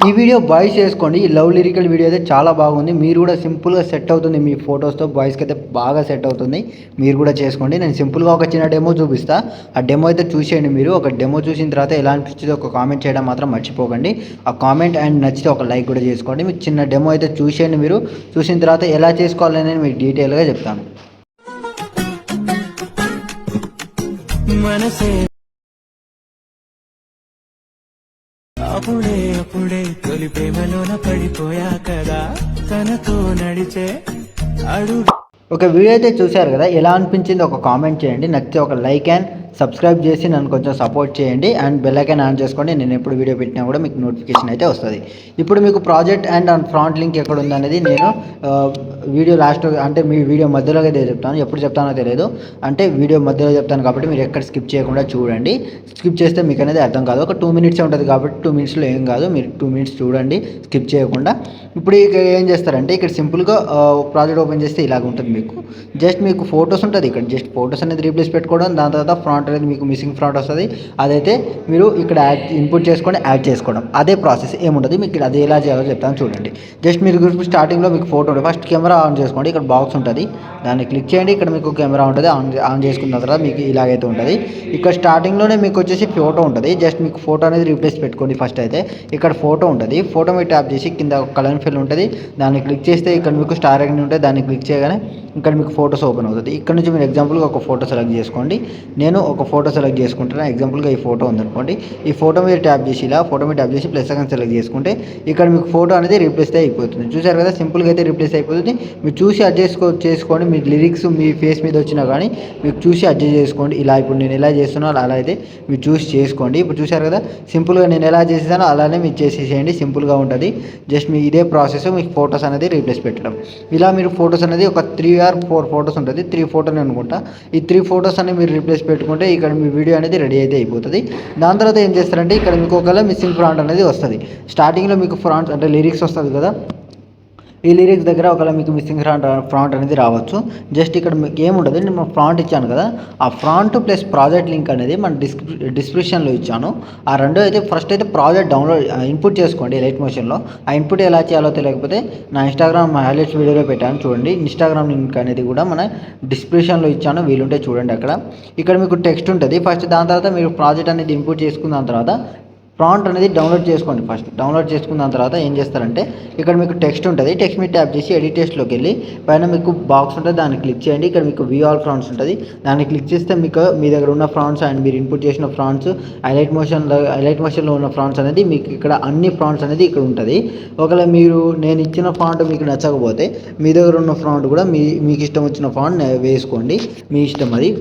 ఈ video boys చేసుకోండి. ఈ లవ్ లిరికల్ వీడియో అయితే చాలా బాగుంది. మీరు కూడా సింపుల్గా సెట్ అవుతుంది మీ ఫొటోస్తో. బాయ్స్కి అయితే బాగా సెట్ అవుతుంది. మీరు కూడా చేసుకోండి. నేను సింపుల్గా ఒక చిన్న డెమో చూపిస్తా. ఆ డెమో అయితే చూసేయండి. మీరు ఒక డెమో చూసిన తర్వాత ఎలా అనిపించిందో ఒక కామెంట్ చేయడం మాత్రం మర్చిపోకండి. ఆ కామెంట్ అండ్ నచ్చితే ఒక లైక్ కూడా చేసుకోండి. మీకు చిన్న డెమో అయితే చూసేయండి. మీరు చూసిన తర్వాత ఎలా చేసుకోవాలని మీకు డీటెయిల్గా చెప్తాను. మనసే అప్పుడే అప్పుడే తొలి ప్రేమలోన పడిపోయా కదా తనతో నడిచే అడుగు. ఒక వీడియో అయితే చూశారు కదా, ఎలా అనిపించింది ఒక కామెంట్ చేయండి. నచ్చితే ఒక లైక్ అండ్ సబ్స్క్రైబ్ చేసి నన్ను కొంచెం సపోర్ట్ చేయండి. అండ్ బెల్ ఐకాన్ ఆన్ చేసుకోండి. నేను ఎప్పుడు వీడియో పెట్టినా కూడా మీకు నోటిఫికేషన్ అయితే వస్తుంది. ఇప్పుడు మీకు ప్రాజెక్ట్ అండ్ ఫ్రంట్ లింక్ ఎక్కడ ఉందనేది నేను వీడియో లాస్ట్ అంటే మీ వీడియో మధ్యలో అయితే చెప్తాను. ఎప్పుడు చెప్తానో తెలియదు, అంటే వీడియో మధ్యలో చెప్తాను కాబట్టి మీరు ఎక్కడ స్కిప్ చేయకుండా చూడండి. స్కిప్ చేస్తే మీకు అనేది అర్థం కాదు. ఒక 2 మినిట్సే ఉంటుంది కాబట్టి 2 మినిట్స్లో ఏం కాదు. మీరు 2 మినిట్స్ చూడండి స్కిప్ చేయకుండా. ఇప్పుడు ఇక్కడ ఏం చేస్తారంటే, ఇక్కడ సింపుల్గా ప్రాజెక్ట్ ఓపెన్ చేస్తే ఇలాగ ఉంటుంది. మీకు జస్ట్ మీకు ఫొటోస్ ఉంటుంది. ఇక్కడ జస్ట్ ఫొటోస్ అనేది రీప్లేస్ పెట్టుకోవడం, దాని తర్వాత ఫ్రంట్ అనేది మీకు మిస్సింగ్ ఫ్రంట్ వస్తుంది. అదైతే మీరు ఇక్కడ ఇన్పుట్ చేసుకొని యాడ్ చేసుకోవడం, అదే ప్రాసెస్ ఏముంటుంది. మీకు అది ఎలా చేయాలో చెప్తాను చూడండి. జస్ట్ మీరు స్టార్టింగ్లో మీకు ఫోటో ఉంటుంది. ఫస్ట్ కెమెరా ఆన్ చేసుకోండి. ఇక్కడ బాక్స్ ఉంటుంది, దాన్ని క్లిక్ చేయండి. ఇక్కడ మీకు కెమెరా ఉంటుంది. ఆన్ చేసుకున్న తర్వాత మీకు ఇలాగైతే ఉంటుంది. ఇక్కడ స్టార్టింగ్లోనే మీకు వచ్చేసి ఫోటో ఉంటుంది. జస్ట్ మీకు ఫోటో అనేది రీప్లేస్ పెట్టుకోండి. ఫస్ట్ అయితే ఇక్కడ ఫోటో ఉంటుంది. ఫోటో మీద ట్యాప్ చేసి కింద కలర్ ఫిల్ ఉంటుంది, దాన్ని క్లిక్ చేస్తే ఇక్కడ మీకు స్టార్ ఐకాన్ ఉంటుంది. దాన్ని క్లిక్ చేయగానే ఇక్కడ మీకు ఫోటోస్ ఓపెన్ అవుతుంది. ఇక్కడ నుంచి మీరు ఎగ్జాంపుల్గా ఒక ఫోటో సెలెక్ట్ చేసుకోండి. నేను ఒక ఫోటో సెలెక్ట్ చేసుకుంటాను. ఎగ్జాంపుల్గా ఈ ఫోటో ఉందనుకోండి. ఈ ఫోటో మీద ట్యాప్ చేసి ఇలా ఫోటో మీద ట్యాప్ చేసి ప్లస్ ఐకాన్ సెలెక్ట్ చేసుకుంటే ఇక్కడ మీకు ఫోటో అనేది రీప్లేస్ అయిపోతుంది. చూసారు కదా, సింపుల్గా అయితే రీప్లేస్ అయిపోతుంది. మీరు చూసి అడ్జస్ట్ చేసుకోండి. మీ లిరిక్స్ మీ ఫేస్ మీద వచ్చినా కానీ మీకు చూసి అడ్జస్ట్ చేసుకోండి. ఇలా ఇప్పుడు నేను ఎలా చేస్తున్నానో అలా అయితే మీరు చూసి చేసుకోండి. ఇప్పుడు చూసారు కదా, సింపుల్గా నేను ఎలా చేసేసానో అలానే మీరు చేసేసేయండి. సింపుల్గా ఉంటుంది. జస్ట్ మీ ఇదే ప్రాసెస్ మీకు ఫొటోస్ అనేది రీప్లేస్ పెట్టడం. ఇలా మీరు ఫొటోస్ అనేది ఒక 3 or 4 ఫొటోస్ ఉంటుంది. 3 ఫోటోలు అనుకుంటా. ఈ 3 ఫొటోస్ అనేవి మీరు రీప్లేస్ పెట్టుకుంటే ఇక్కడ మీ వీడియో అనేది రెడీ అయితే అయిపోతుంది. దాని తర్వాత ఏం చేస్తారంటే, ఇక్కడ మీకు ఒకవేళ మిస్సింగ్ ఫ్రాంట్ అనేది వస్తుంది. స్టార్టింగ్లో మీకు ఫ్రాంట్ అంటే లిరిక్స్ వస్తుంది కదా, ఈ లిరిక్స్ దగ్గర ఒకవేళ మీకు మిస్సింగ్ ఫ్రాంట్ అనేది రావచ్చు. జస్ట్ ఇక్కడ మీకు ఏముంటుంది, నేను ఫ్రాంట్ ఇచ్చాను కదా, ఆ ఫ్రాంట్ ప్లస్ ప్రాజెక్ట్ లింక్ అనేది మన డిస్క్రిప్షన్లో ఇచ్చాను. ఆ రెండు అయితే ఫస్ట్ అయితే ప్రాజెక్ట్ డౌన్లోడ్ ఇన్పుట్ చేసుకోండి లైట్ మోషన్లో. ఆ ఇన్పుట్ ఎలా చేయాలో తెలియకపోతే నా ఇన్స్టాగ్రామ్ హైలైట్స్ వీడియోలో పెట్టాను చూడండి. ఇన్స్టాగ్రామ్ లింక్ అనేది కూడా మన డిస్క్రిప్షన్లో ఇచ్చాను, వీలుంటే చూడండి. అక్కడ ఇక్కడ మీకు టెక్స్ట్ ఉంటుంది ఫస్ట్. దాని తర్వాత మీరు ప్రాజెక్ట్ అనేది ఇన్పుట్ చేసుకున్న తర్వాత ప్రాంట్ అనేది డౌన్లోడ్ చేసుకోండి. ఫస్ట్ డౌన్లోడ్ చేసుకున్న తర్వాత ఏం చేస్తారంటే, ఇక్కడ మీకు టెక్స్ట్ ఉంటుంది. టెక్స్ట్ మీద ట్యాప్ చేసి ఎడిట్ టెక్స్ట్లోకి వెళ్ళి పైన మీకు బాక్స్ ఉంటుంది, దాన్ని క్లిక్ చేయండి. ఇక్కడ మీకు వ్యూ ఆల్ ఫ్రాంట్స్ ఉంటుంది, దాన్ని క్లిక్ చేస్తే మీకు మీ దగ్గర ఉన్న ఫ్రాంట్స్ అండ్ మీరు ఇన్పుట్ చేసిన ఫ్రాంట్స్ హైలైట్ మోషన్లో ఉన్న ఫ్రాంట్స్ అనేది మీకు ఇక్కడ అన్ని ఫ్రాంట్స్ అనేది ఇక్కడ ఉంటుంది. ఒకవేళ మీరు నేను ఇచ్చిన ఫ్రాంట్ మీకు నచ్చకపోతే మీ దగ్గర ఉన్న ఫ్రాంట్ కూడా మీకు ఇష్టం వచ్చిన ఫ్రాంట్ వేసుకోండి, మీ ఇష్టం. అది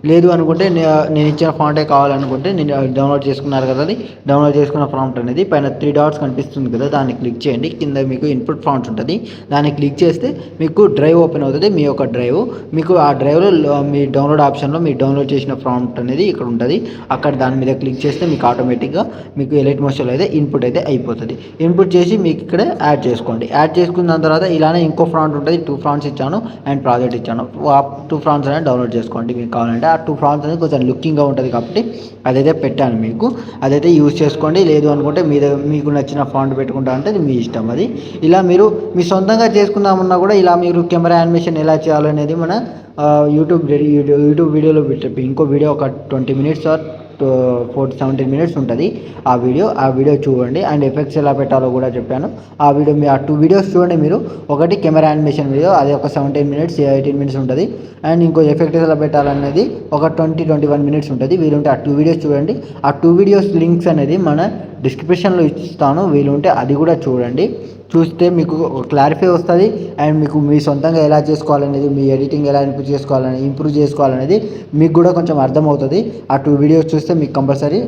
లేదు అనుకుంటే నేను ఇచ్చిన ఫాంటే కావాలనుకుంటే నేను డౌన్లోడ్ చేసుకున్నారు కదా, అది డౌన్లోడ్ చేసుకున్న ఫాంట్ అనేది పైన 3 డాట్స్ కనిపిస్తుంది కదా, దాన్ని క్లిక్ చేయండి. కింద మీకు ఇన్పుట్ ఫాంట్స్ ఉంటుంది, దాన్ని క్లిక్ చేస్తే మీకు డ్రైవ్ ఓపెన్ అవుతుంది. మీ యొక్క డ్రైవ్ మీకు ఆ డ్రైవ్లో మీ డౌన్లోడ్ ఆప్షన్లో మీరు డౌన్లోడ్ చేసిన ఫాంట్ అనేది ఇక్కడ ఉంటుంది. అక్కడ దాని మీద క్లిక్ చేస్తే మీకు ఆటోమేటిక్గా మీకు ఎలైట్ మోషన్లో అయితే ఇన్పుట్ అయితే అయిపోతుంది. ఇన్పుట్ చేసి మీకు ఇక్కడ యాడ్ చేసుకోండి. యాడ్ చేసుకున్న తర్వాత ఇలానే ఇంకో ఫ్రాంట్ ఉంటుంది. 2 ఫ్రాంట్స్ ఇచ్చాను అండ్ ప్రాజెక్ట్ ఇచ్చాను. ఆ 2 ఫ్రాంట్స్ అనేది డౌన్లోడ్ చేసుకోండి మీకు కావాలంటే. 2 ఫ్రాంట్స్ అనేది కొంచెం లుకింగ్గా ఉంటుంది కాబట్టి అదైతే పెట్టాను మీకు, అదైతే యూజ్ చేసుకోండి. లేదు అనుకుంటే మీకు నచ్చిన ఫాంట్ పెట్టుకుంటా అంటే అది మీ ఇష్టం. అది ఇలా మీరు మీ సొంతంగా చేసుకుందామన్నా కూడా ఇలా మీరు కెమెరా యానిమేషన్ ఎలా చేయాలనేది మన యూట్యూబ్ వీడియోలో పెట్టి ఇంకో వీడియో ఒక 20 మినిట్స్ ఆర్ 17 మినిట్స్ ఉంటుంది. ఆ వీడియో చూడండి. అండ్ ఎఫెక్ట్స్ ఎలా పెట్టాలో కూడా చెప్పాను. ఆ 2 వీడియోస్ చూడండి మీరు. ఒకటి కెమెరా యానిమేషన్ వీడియో, అది ఒక 17 మినిట్స్ 18 మినిట్స్ ఉంటుంది. అండ్ ఇంకో ఎఫెక్ట్స్ ఎలా పెట్టాలనేది ఒక 20-21 మినిట్స్ ఉంటుంది. వీలుంటే ఆ 2 వీడియోస్ చూడండి. ఆ 2 వీడియోస్ లింక్స్ అనేది మన డిస్క్రిప్షన్లో ఇస్తాను, వీలుంటే అది కూడా చూడండి. చూస్తే మీకు క్లారిఫై వస్తుంది. అండ్ మీకు మీ సొంతంగా ఎలా చేసుకోవాలనేది, మీ ఎడిటింగ్ ఎలా ఇంప్రూవ్ చేసుకోవాలనేది మీకు కూడా కొంచెం అర్థమవుతుంది. ఆ 2 వీడియోస్ చూస్తే మీకు కంపల్సరీ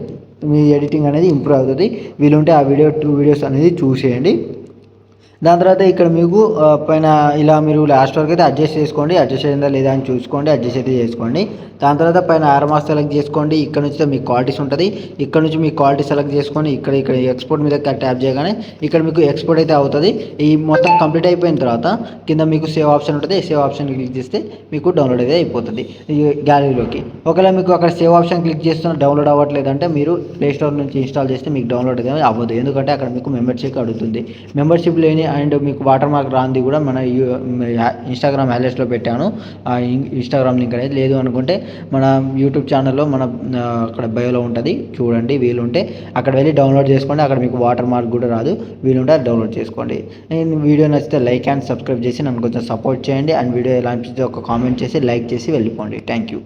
మీ ఎడిటింగ్ అనేది ఇంప్రూవ్ అవుతుంది. వీలుంటే ఆ 2 వీడియోస్ అనేది చూసేయండి. దాని తర్వాత ఇక్కడ మీకు పైన ఇలా మీరు లాస్ట్ వరకు అయితే అడ్జస్ట్ చేసుకోండి, అడ్జస్ట్ అయిందా లేదా అని చూసుకోండి, అడ్జస్ట్ అయితే చేసుకోండి. దాని తర్వాత పైన ఆర్మాస్ సెలెక్ట్ చేసుకోండి. ఇక్కడ నుంచి మీ క్వాలిటీస్ ఉంటుంది, ఇక్కడ నుంచి మీ క్వాలిటీ సెలెక్ట్ చేసుకొని ఇక్కడ ఎక్స్పోర్ట్ మీద ట్యాప్ చేయగానే ఇక్కడ మీకు ఎక్స్పోర్ట్ అయితే అవుతుంది. ఈ మొత్తం కంప్లీట్ అయిపోయిన తర్వాత కింద మీకు సేవ్ ఆప్షన్ ఉంటుంది, సేవ్ ఆప్షన్ క్లిక్ చేస్తే మీకు డౌన్లోడ్ అయితే అయిపోతుంది ఈ గ్యాలరీలోకి. ఒకవేళ మీకు అక్కడ సేవ్ ఆప్షన్ క్లిక్ చేస్తున్న డౌన్లోడ్ అవ్వట్లేదంటే మీరు ప్లేస్టోర్ నుంచి ఇన్స్టాల్ చేస్తే మీకు డౌన్లోడ్ అయితే అవ్వదు, ఎందుకంటే అక్కడ మీకు మెంబర్షిప్ అడుగుతుంది. మెంబర్షిప్ లేని అండ్ మీకు వాటర్ మార్క్ రాంది కూడా మన ఇన్స్టాగ్రామ్ హైలైట్స్లో పెట్టాను, ఇన్స్టాగ్రామ్ లింక్ అనేది. లేదు అనుకుంటే మన యూట్యూబ్ ఛానల్లో మన అక్కడ బయోలో ఉంటుంది, చూడండి. వీలుంటే అక్కడ వెళ్ళి డౌన్లోడ్ చేసుకోండి, అక్కడ మీకు వాటర్ మార్క్ కూడా రాదు, వీలుంటే అది డౌన్లోడ్ చేసుకోండి. వీడియో నచ్చితే లైక్ అండ్ సబ్స్క్రైబ్ చేసి నన్ను కొంచెం సపోర్ట్ చేయండి. అండ్ వీడియో ఎలా అనిపిస్తే ఒక కామెంట్ చేసి లైక్ చేసి వెళ్ళిపోండి. Thank you.